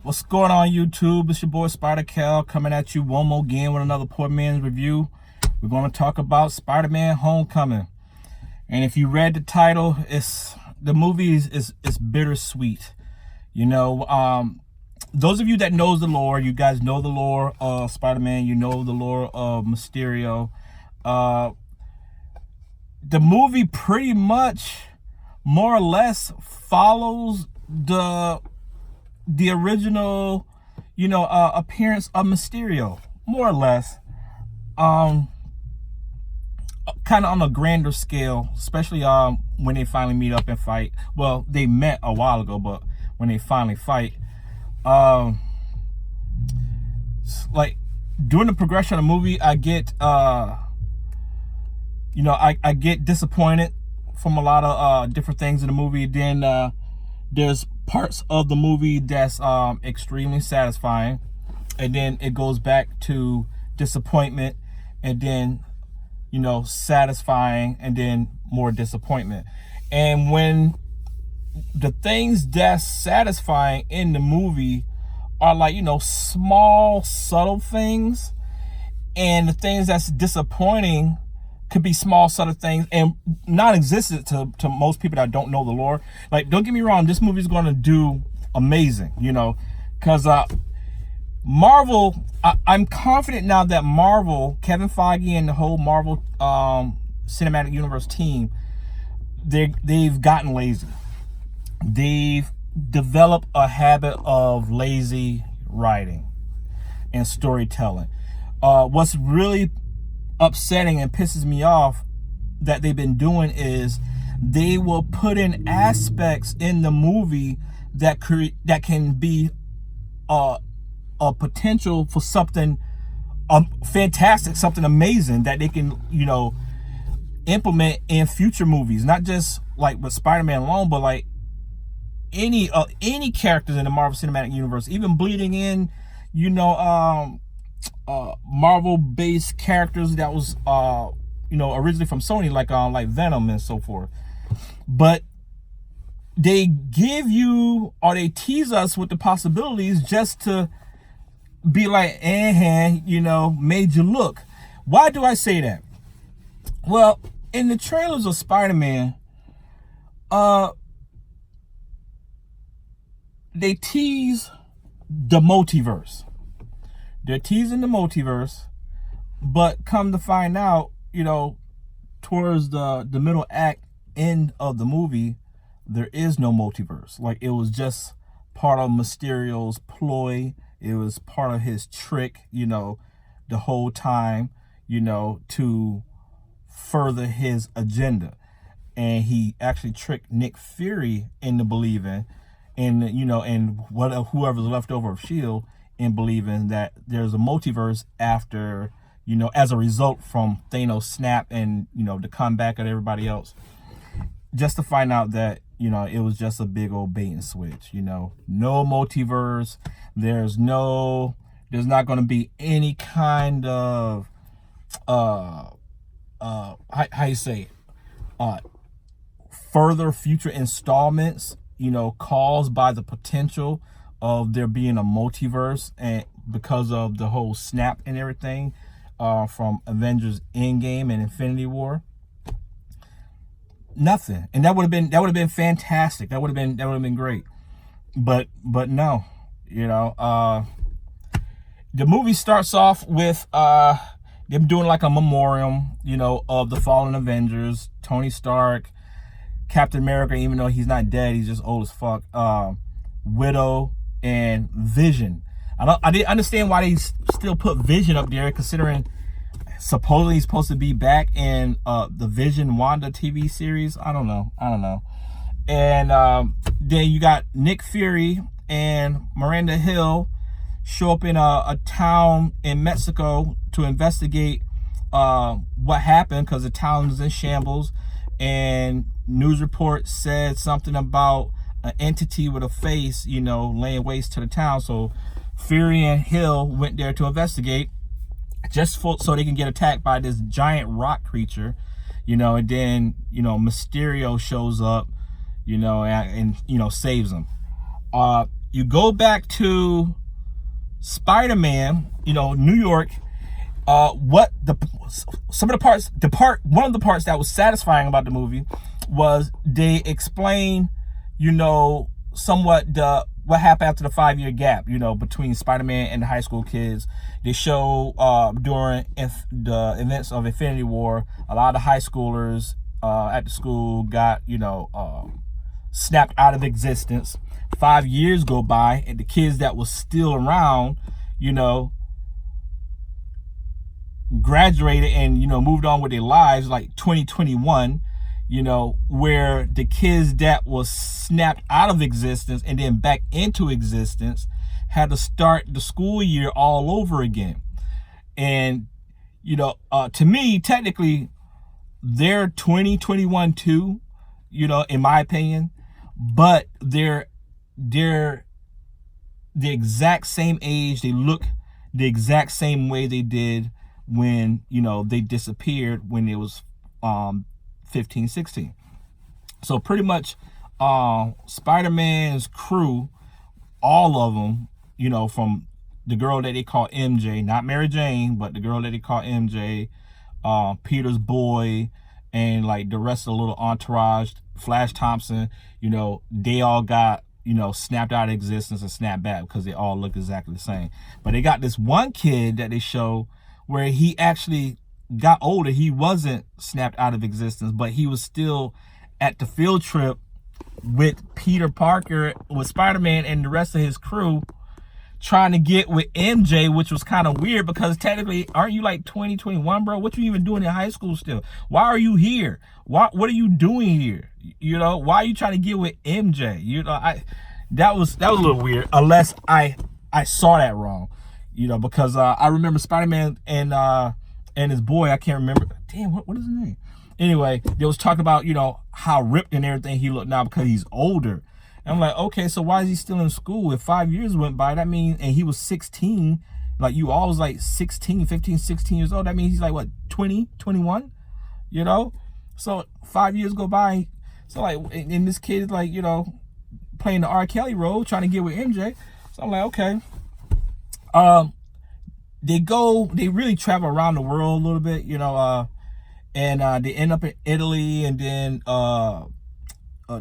What's going on, YouTube? It's your boy Spider Cal coming at you one more again with another poor man's review. We're going to talk about Spider-Man Homecoming. And if you read the title, the movie is bittersweet. You know, those of you that knows the lore, you guys know the lore of Spider-Man, you know the lore of Mysterio. The movie pretty much more or less follows the original, appearance of Mysterio, more or less. Kind of on a grander scale, especially when they finally meet up and fight. Well, they met a while ago, but when they finally fight, like during the progression of the movie, I get I get disappointed from a lot of different things in the movie. Then there's parts of the movie that's extremely satisfying, and then it goes back to disappointment, and then satisfying, and then more disappointment. And when the things that's satisfying in the movie are like small subtle things, and the things that's disappointing could be small subtle things and non-existent to most people that don't know the lore. Like, don't get me wrong, this movie's going to do amazing, because Marvel, I'm confident now that Marvel, Kevin Feige and the whole Marvel Cinematic Universe team, they've gotten lazy. They've developed a habit of lazy writing and storytelling. What's really upsetting and pisses me off that they've been doing is they will put in aspects in the movie that can be a potential for something fantastic, something amazing that they can implement in future movies, not just like with Spider-Man alone, but like any characters in the Marvel Cinematic Universe, even bleeding in Marvel-based characters that was originally from Sony, like Venom and so forth. But they give you, or they tease us with the possibilities just to be like, made you look. Why do I say that? Well, in the trailers of Spider-Man, they tease the multiverse. They're teasing the multiverse, but come to find out, towards the middle act end of the movie, there is no multiverse. Like, it was just part of Mysterio's ploy. It was part of his trick, the whole time, to further his agenda. And he actually tricked Nick Fury into believing, and whoever's left over of S.H.I.E.L.D., in believing that there's a multiverse after, as a result from Thanos' snap and, the comeback of everybody else. Just to find out that, it was just a big old bait and switch, no multiverse. There's not going to be any kind of, further future installments, caused by the potential of there being a multiverse, and because of the whole snap and everything from Avengers Endgame and Infinity War. Nothing. And that would have been fantastic. That would have been great. But no, the movie starts off with them doing like a memoriam, of the fallen Avengers, Tony Stark, Captain America, even though he's not dead, he's just old as fuck, Widow, and Vision. I didn't understand why they still put Vision up there, considering supposedly he's supposed to be back in the Vision Wanda TV series. I don't know. And then you got Nick Fury and Miranda Hill show up in a town in Mexico to investigate what happened, because the town is in shambles, and news report said something about an entity with a face, laying waste to the town. So Fury and Hill went there to investigate, just so they can get attacked by this giant rock creature, and then, Mysterio shows up, and saves them. you go back to Spider-Man, New York. One of the parts that was satisfying about the movie was they explain, somewhat what happened after the 5-year gap, between Spider-Man and the high school kids. They show during the events of Infinity War, a lot of high schoolers at the school got, snapped out of existence. 5 years go by, and the kids that was still around, graduated and moved on with their lives, like 2021, where the kids that was snapped out of existence and then back into existence had to start the school year all over again. And to me, technically they're 2021 too, in my opinion, but they're the exact same age. They look the exact same way they did when they disappeared when it was 15, 16. So pretty much Spider-Man's crew, all of them, from the girl that they call MJ, not Mary Jane, but the girl that they call MJ, Peter's boy, and like the rest of the little entourage, Flash Thompson, they all got snapped out of existence and snapped back because they all look exactly the same. But they got this one kid that they show where he actually got older. He wasn't snapped out of existence, but he was still at the field trip with Peter Parker, with Spider-Man and the rest of his crew, trying to get with MJ, which was kind of weird because technically, aren't you like 2021, bro? What you even doing in high school still? Why are you here? What are you doing here? Why are you trying to get with MJ? That was a little weird, unless I saw that wrong. Because I remember Spider-Man and his boy, I can't remember. Damn, what is his name? Anyway, they was talking about, how ripped and everything he looked now because he's older. And I'm like, okay, so why is he still in school? If 5 years went by, that means, and he was 16, like you all was like 16, 15, 16 years old. That means he's like, what, 20, 21? So 5 years go by. So like, and this kid is like, playing the R. Kelly role, trying to get with MJ. So I'm like, okay. They really travel around the world a little bit, and they end up in Italy, and then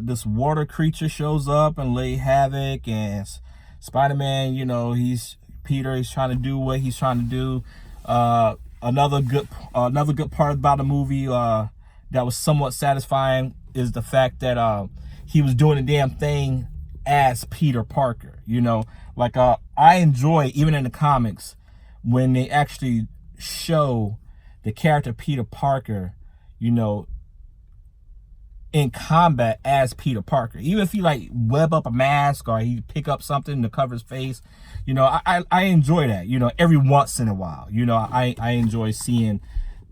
this water creature shows up and lay havoc, and Spider-Man, Peter is trying to do what he's trying to do. Another good part about the movie that was somewhat satisfying is the fact that he was doing the damn thing as Peter Parker. Like I enjoy, even in the comics, when they actually show the character Peter Parker, in combat as Peter Parker. Even if he like web up a mask or he pick up something to cover his face, I enjoy that. Every once in a while, I enjoy seeing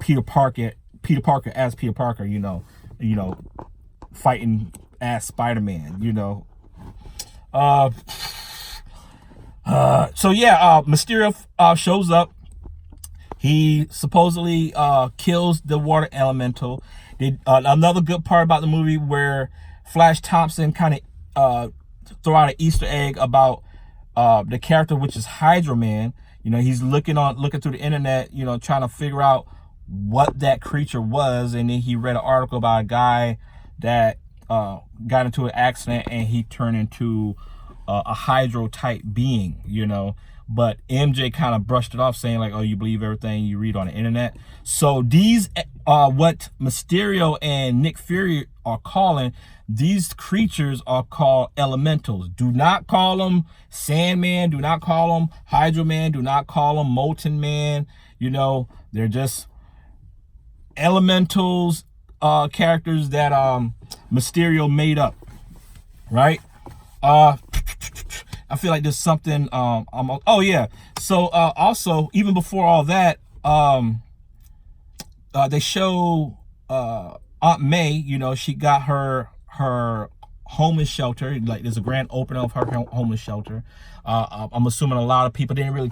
Peter Parker as Peter Parker. Fighting as Spider-Man. So yeah, Mysterio shows up. He supposedly kills the water elemental. Another good part about the movie where Flash Thompson kind of throw out an Easter egg about the character, which is Hydro Man. He's looking through the internet, trying to figure out what that creature was, and then he read an article about a guy that got into an accident and he turned into a Hydro type being, but MJ kind of brushed it off, saying like, oh, you believe everything you read on the internet. So these what Mysterio and Nick Fury are calling, these creatures are called elementals. Do not call them Sandman, do not call them Hydro Man, do not call them Molten Man. They're just elementals, characters that Mysterio made up, right? I feel like there's something oh yeah, so also even before all that, they show Aunt May. She got her homeless shelter. Like there's a grand opening of her homeless shelter. I'm assuming a lot of people didn't really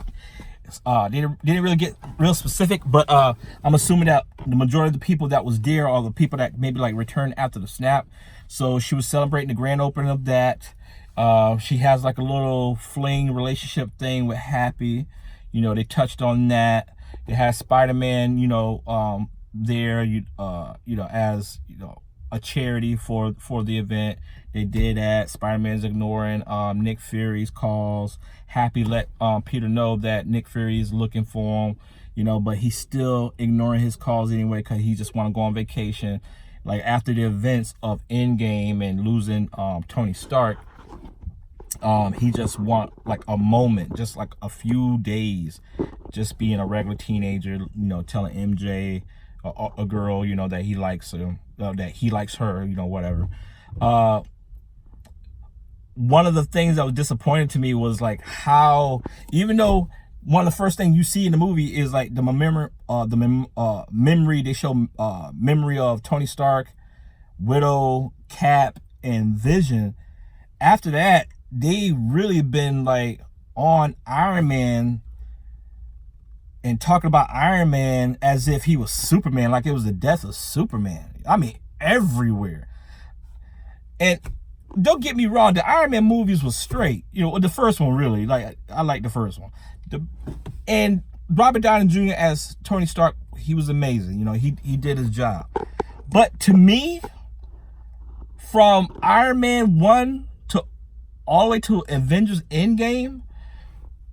get real specific, but I'm assuming that the majority of the people that was there are the people that maybe like returned after the snap. So she was celebrating the grand opening of that. She has like a little fling relationship thing with Happy. They touched on that. They had Spider-Man, there, as a charity for the event. They did that. Spider-Man's ignoring Nick Fury's calls. Happy let Peter know that Nick Fury is looking for him, but he's still ignoring his calls anyway because he just want to go on vacation. Like after the events of Endgame and losing Tony Stark, he just want like a moment, just like a few days, just being a regular teenager, telling MJ, a girl, that he likes her, that he likes her, whatever. One of the things that was disappointing to me was like how, even though one of the first things you see in the movie is like the memory they show, memory of Tony Stark, Widow, Cap, and Vision. After that, they really been like on Iron Man and talking about Iron Man as if he was Superman, like it was the death of Superman. I mean, everywhere. And don't get me wrong, the Iron Man movies was straight. The first one really, like I like the first one. And Robert Downey Jr. as Tony Stark, he was amazing. He did his job. But to me, from Iron Man 1 to all the way to Avengers Endgame,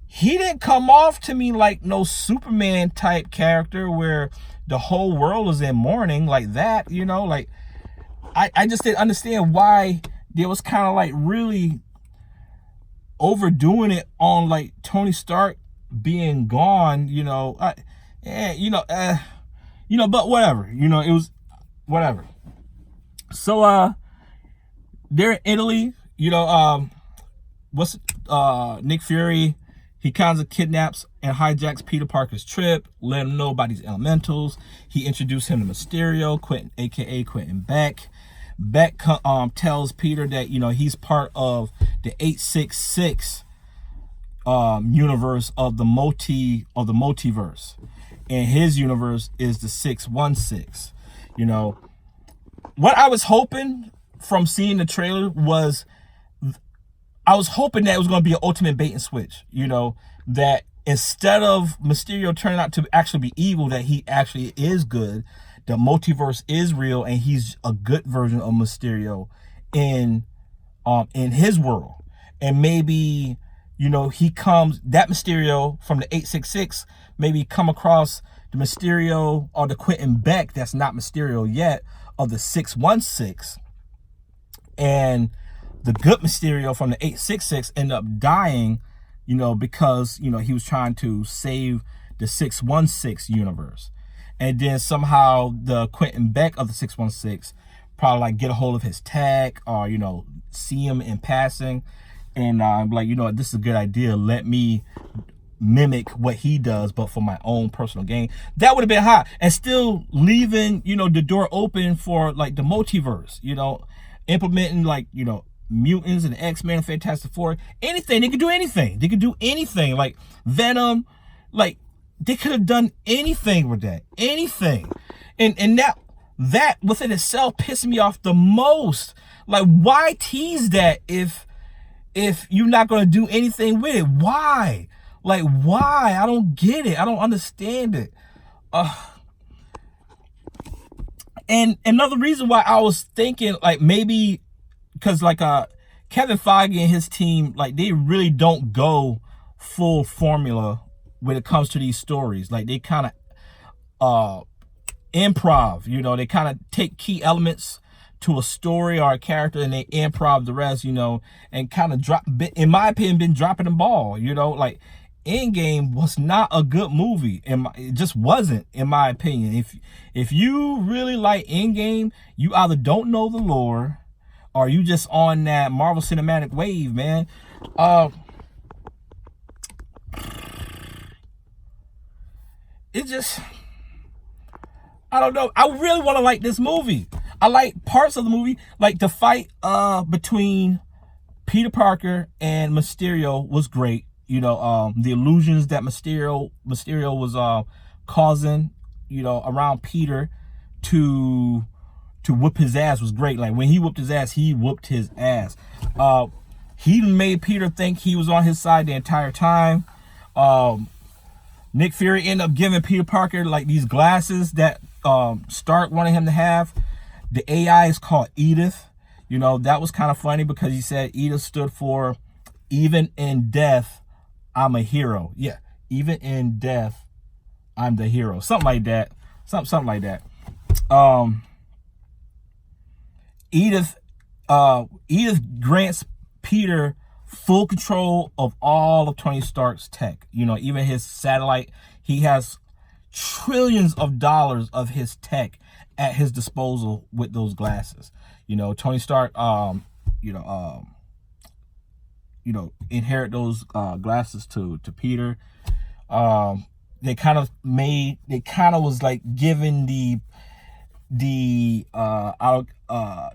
he didn't come off to me like no Superman type character where the whole world is in mourning like that. Like I just didn't understand why there was kind of like really overdoing it on like Tony Stark being gone, but whatever, it was whatever. So they're in Italy, Nick Fury, he kind of kidnaps and hijacks Peter Parker's trip, let him know about these elementals. He introduced him to Mysterio, Quentin, aka Quentin Beck. Beck tells Peter that he's part of the 866 universe of the multiverse, and his universe is the 616. What I was hoping from seeing the trailer was, I was hoping that it was going to be an ultimate bait and switch, that instead of Mysterio turning out to actually be evil, that he actually is good. The multiverse is real, and he's a good version of Mysterio in his world. And maybe, he comes, that Mysterio from the 866, maybe come across the Mysterio or the Quentin Beck that's not Mysterio yet of the 616. And the good Mysterio from the 866 end up dying, because, he was trying to save the 616 universe. And then somehow the Quentin Beck of the 616 probably like get a hold of his tag or, see him in passing. And I'm like, this is a good idea. Let me mimic what he does, but for my own personal gain. That would have been hot. And still leaving, the door open for like the multiverse, implementing like, mutants and X-Men and Fantastic Four. Anything. They could do anything. They could do anything. Like Venom, like, they could have done anything with that. Anything. And that within itself pissed me off the most. Like, why tease that if you're not going to do anything with it? Why? Like, why? I don't get it. I don't understand it. And another reason why I was thinking, like, maybe because like Kevin Feige and his team, like, they really don't go full formula when it comes to these stories. Like, they kind of improv, they kind of take key elements to a story or a character and they improv the rest, and kind of in my opinion, been dropping the ball. Like Endgame was not a good movie. It just wasn't, in my opinion. If you really like Endgame, you either don't know the lore or you just on that Marvel Cinematic wave, man. It just, I don't know. I really want to like this movie. I like parts of the movie, like the fight between Peter Parker and Mysterio was great. The illusions that Mysterio was causing, around Peter to whoop his ass was great. Like when he whooped his ass, he whooped his ass. He made Peter think he was on his side the entire time. Nick Fury ended up giving Peter Parker like these glasses that Stark wanted him to have. The AI is called Edith. You know, that was kind of funny because he said Edith stood for even in death, I'm a hero. Yeah, even in death, I'm the hero. Something like that. Something like that. Edith grants Peter full control of all of Tony Stark's tech. You know, even his satellite. He has trillions of dollars of his tech at his disposal with those glasses. You know, Tony Stark, inherit those glasses to Peter. They kind of was like giving the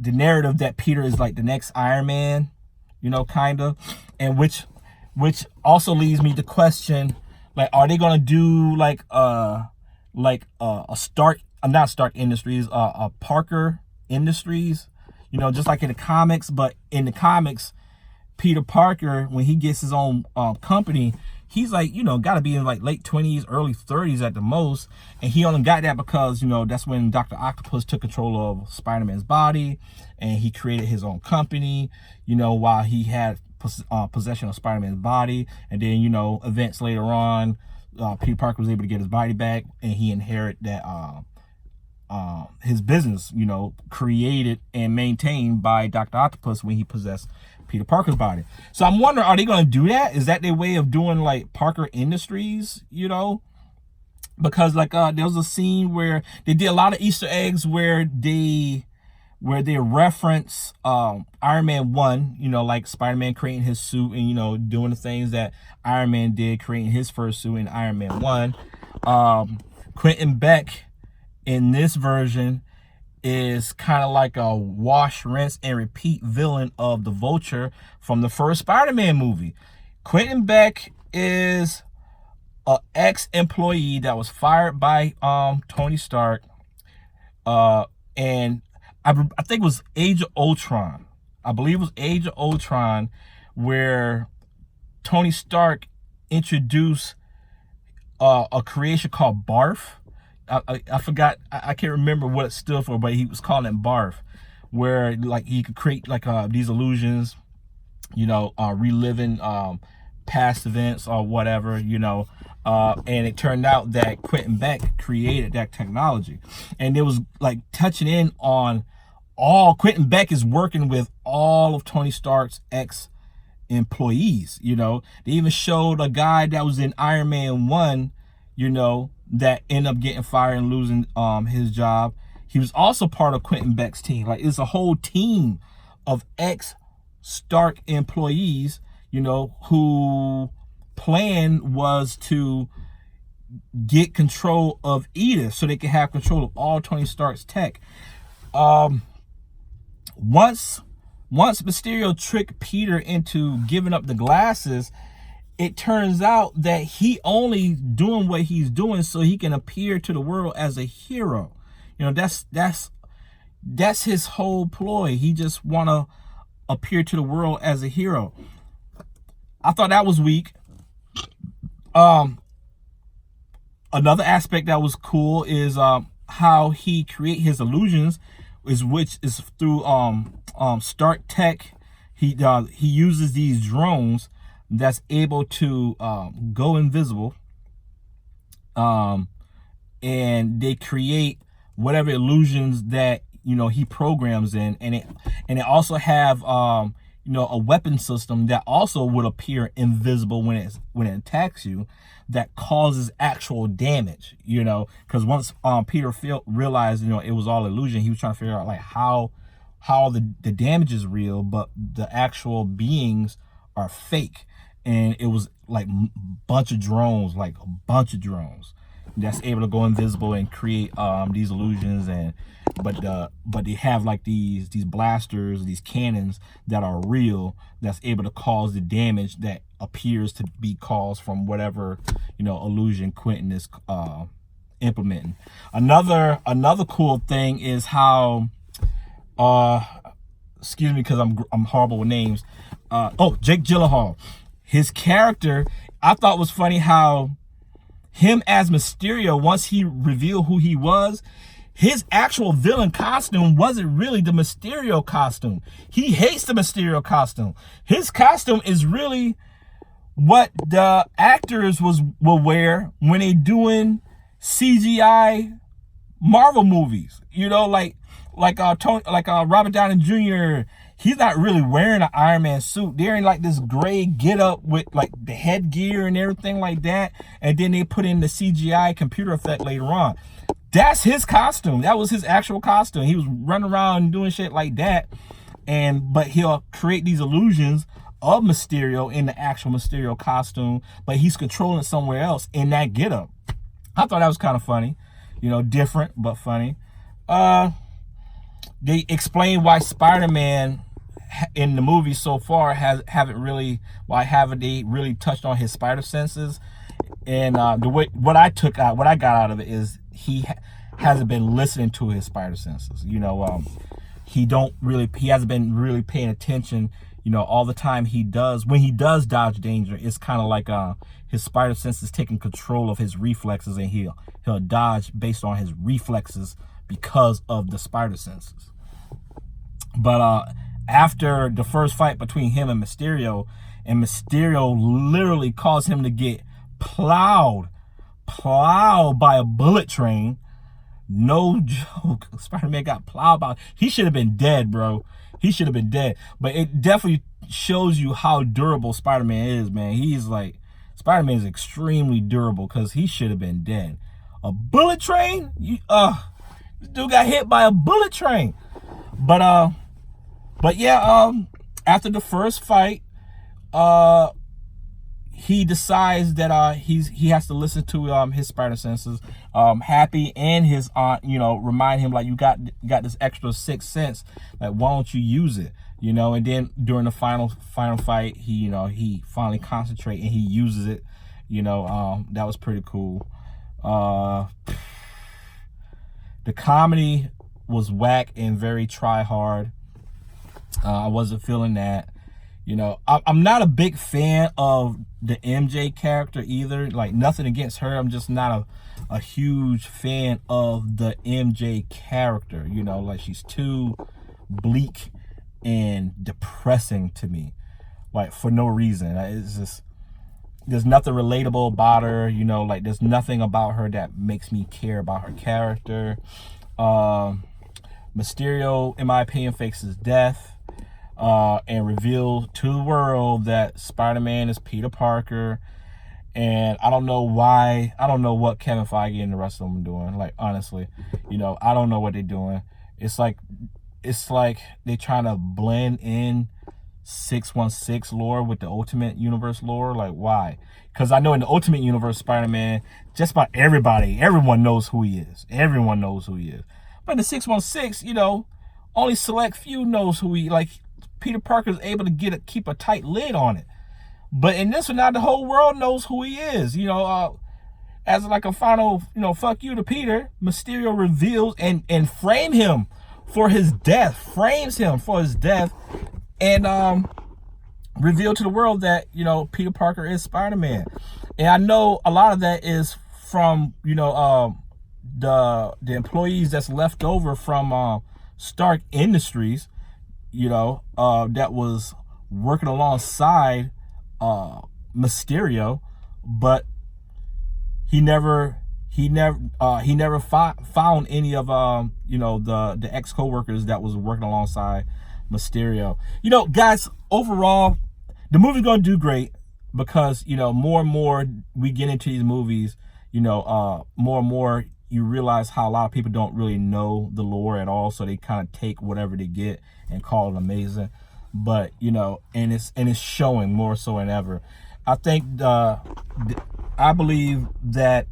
narrative that Peter is like the next Iron Man, you know, kind of, and which also leads me to question, like, are they gonna do like a Stark, not Stark Industries, a Parker Industries, you know, just like in the comics? But in the comics, Peter Parker, when he gets his own company, he's like, you know, got to be in like late 20s, early 30s at the most. And he only got that because, you know, that's when Dr. Octopus took control of Spider-Man's body and he created his own company, you know, while he had possession of Spider-Man's body. And then, you know, events later on, Peter Parker was able to get his body back and he inherited that his business, you know, created and maintained by Dr. Octopus when he possessed Peter Parker's body. So I'm wondering, are they going to do that? Is that their way of doing like Parker Industries, you know? Because like there was a scene where they did a lot of Easter eggs where they reference Iron Man 1, you know, like Spider-Man creating his suit and, you know, doing the things that Iron Man did, creating his first suit in Iron Man 1. Quentin Beck in this version is kind of like a wash, rinse, and repeat villain of the Vulture from the first Spider-Man movie. Quentin Beck is an ex-employee that was fired by Tony Stark, and I think it was Age of Ultron. I believe it was Age of Ultron, where Tony Stark introduced a creation called Barf. I forgot, I can't remember what it stood for, but he was calling it Barf, where like he could create like these illusions, you know, reliving past events or whatever, you know, and it turned out that Quentin Beck created that technology, and it was like touching in on Quentin Beck is working with all of Tony Stark's ex-employees, you know. They even showed a guy that was in Iron Man 1, you know, that ended up getting fired and losing his job. He was also part of Quentin Beck's team. Like, it's a whole team of ex-Stark employees, you know, who plan was to get control of Edith so they could have control of all Tony Stark's tech. Once Mysterio tricked Peter into giving up the glasses, it turns out that he only doing what he's doing so he can appear to the world as a hero. You know, that's his whole ploy. He just want to appear to the world as a hero. I thought that was weak. Another aspect that was cool is how he create his illusions, which is through Stark Tech. He uses these drones that's able to go invisible, and they create whatever illusions that, you know, he programs in, and it also have you know, a weapon system that also would appear invisible when it attacks you, that causes actual damage, you know. Because once Peter realized, you know, it was all illusion, he was trying to figure out like how the damage is real, but the actual beings are fake. And it was like a bunch of drones that's able to go invisible and create these illusions, but they have like these blasters, these cannons that are real, that's able to cause the damage that appears to be caused from whatever, you know, illusion Quentin is implementing. Another cool thing is how excuse me, because I'm horrible with names. Jake Gyllenhaal. His character, I thought was funny how him as Mysterio, once he revealed who he was, his actual villain costume wasn't really the Mysterio costume. He hates the Mysterio costume. His costume is really what the actors will wear when they doing CGI Marvel movies. You know, like Robert Downey Jr. He's not really wearing an Iron Man suit. They're in like this gray getup with like the headgear and everything like that. And then they put in the CGI computer effect later on. That's his costume. That was his actual costume. He was running around doing shit like that. But he'll create these illusions of Mysterio in the actual Mysterio costume, but he's controlling somewhere else in that getup. I thought that was kind of funny. You know, different, but funny. They explain why Spider-Man in the movie so far haven't they really touched on his spider senses. And what I got out of it is he hasn't been listening to his spider senses. You know, he hasn't been really paying attention. You know, all the time when he does dodge danger, it's kind of like his spider senses taking control of his reflexes, and he'll dodge based on his reflexes because of the spider senses. But after the first fight between him and Mysterio literally caused him to get plowed by a bullet train. No joke. Spider-Man got plowed by. He should have been dead, bro. He should have been dead. But it definitely shows you how durable Spider-Man is, man. Spider-Man is extremely durable because he should have been dead. A bullet train? This dude got hit by a bullet train. But yeah, after the first fight, he decides that he has to listen to his spider senses. Happy and his aunt, you know, remind him like you got this extra sixth sense. Like, why don't you use it? You know, and then during the final fight, he finally concentrates and he uses it. You know, that was pretty cool. The comedy was whack and very try hard. I wasn't feeling that. You know, I'm not a big fan of the MJ character either. Like, nothing against her. I'm just not a huge fan of the MJ character. You know, like, she's too bleak and depressing to me. Like, for no reason. It's just, there's nothing relatable about her. You know, like, there's nothing about her that makes me care about her character. Mysterio, in my opinion, fakes his death. And reveal to the world that Spider-Man is Peter Parker. And I don't know what Kevin Feige and the rest of them are doing. Like, honestly, you know, I don't know what they're doing. It's like they're trying to blend in 616 lore with the Ultimate Universe lore. Like, why? Because I know in the Ultimate Universe, Spider-Man, just about everyone knows who he is. Everyone knows who he is. But in the 616, you know, only select few knows who Peter Parker is able to keep a tight lid on it. But in this one, now the whole world knows who he is. You know, as like a final, you know, fuck you to Peter, Mysterio reveals and frames him for his death. And reveal to the world that, you know, Peter Parker is Spider-Man. And I know a lot of that is from, you know, the employees that's left over from Stark Industries, you know, that was working alongside Mysterio, but he never found any of you know, the ex co-workers that was working alongside Mysterio. You know, guys, overall, the movie's gonna do great because, you know, more and more we get into these movies, you know, more and more you realize how a lot of people don't really know the lore at all, so they kind of take whatever they get and call it amazing. But, you know, and it's showing more so than ever. I think I believe that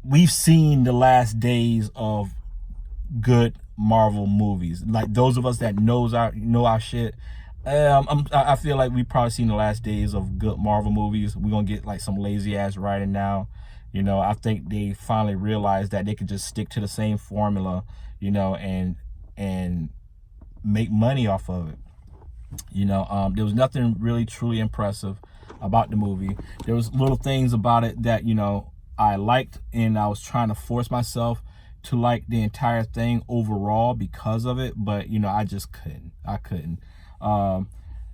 we've seen the last days of good Marvel movies. Like, those of us that know our shit. I feel like we've probably seen the last days of good Marvel movies. We're gonna get like some lazy ass writing now. You know, I think they finally realized that they could just stick to the same formula, you know, and make money off of it. You know, there was nothing really truly impressive about the movie. There was little things about it that, you know, I liked, and I was trying to force myself to like the entire thing overall because of it, but you know, I just couldn't. I couldn't.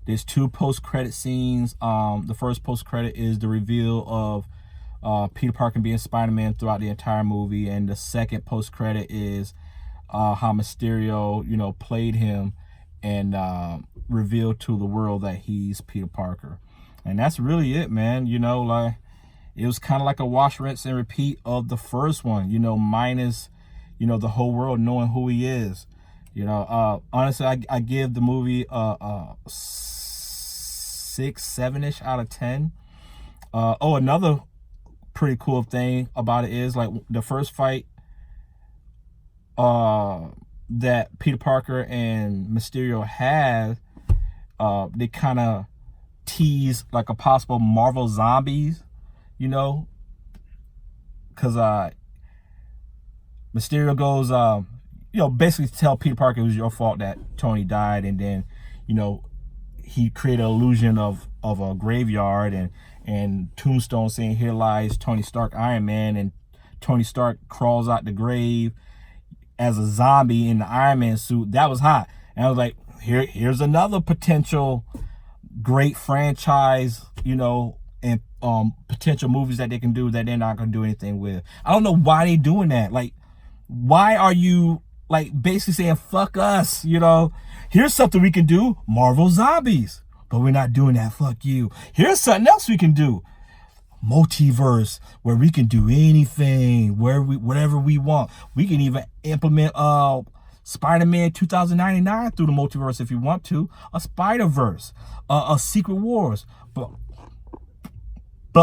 There's 2 post-credit scenes. The first post-credit is the reveal of Peter Parker being Spider-Man throughout the entire movie, and the second post-credit is how Mysterio, you know, played him and revealed to the world that he's Peter Parker. And that's really it, man. You know, like, it was kind of like a wash, rinse, and repeat of the first one, you know, minus, you know, the whole world knowing who he is. You know, honestly, I give the movie a 6, 7-ish out of 10. Oh, another pretty cool thing about it is, like, the first fight that Peter Parker and Mysterio had, they kind of tease like a possible Marvel Zombies, you know, because Mysterio goes, you know, basically to tell Peter Parker it was your fault that Tony died, and then, you know, he created an illusion of a graveyard, and Tombstone saying, "Here lies Tony Stark, Iron Man," and Tony Stark crawls out the grave as a zombie in the Iron Man suit. That was hot. And I was like, here's another potential great franchise, you know, and potential movies that they can do that they're not going to do anything with. I don't know why they doing that. Like, why are you, like, basically saying, fuck us, you know? Here's something we can do, Marvel Zombies. But we're not doing that, fuck you. Here's something else we can do, multiverse, where we can do anything, whatever we want. We can even implement Spider-Man 2099 through the multiverse if you want to, a Spider-Verse, a Secret Wars, but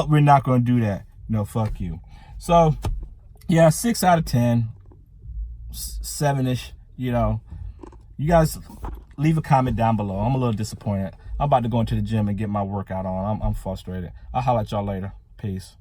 we're not going to do that. No, fuck you. So yeah, 6 out of 10, 7-ish. You know, you guys leave a comment down below. I'm a little disappointed. I'm about to go into the gym and get my workout on. I'm frustrated. I'll holler at y'all later. Peace.